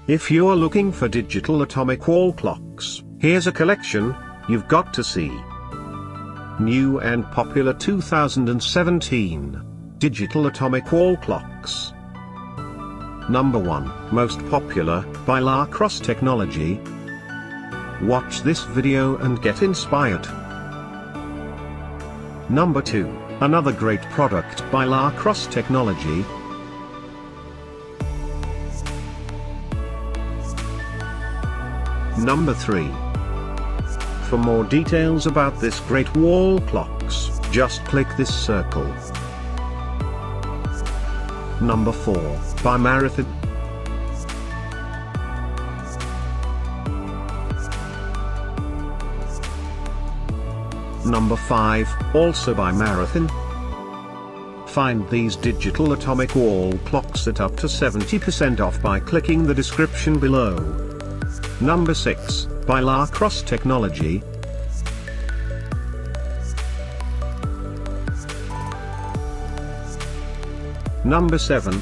If you're looking for digital atomic wall clocks, here's a collection you've got to see. New and popular 2017 digital atomic wall clocks. Number 1, most popular, by Crosse technology. Watch this video and get inspired. Number 2, another great product by Crosse technology. Number 3. For more details about this great wall clocks, just click this circle. Number 4, by Marathon. Number 5, also by Marathon. Find these digital atomic wall clocks at up to 70% off by clicking the description below. Number 6, by Crosse technology. Number 7.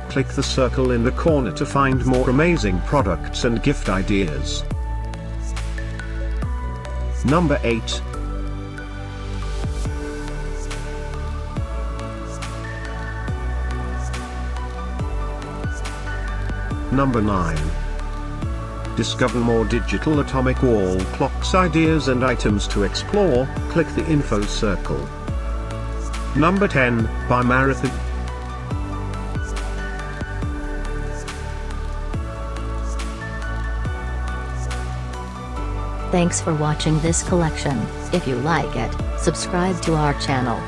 Click the circle in the corner to find more amazing products and gift ideas. Number 8. Number 9. Discover more digital atomic wall clocks ideas and items to explore, click the info circle. Number 10, by Marathon. Thanks for watching this collection. If you like it, subscribe to our channel.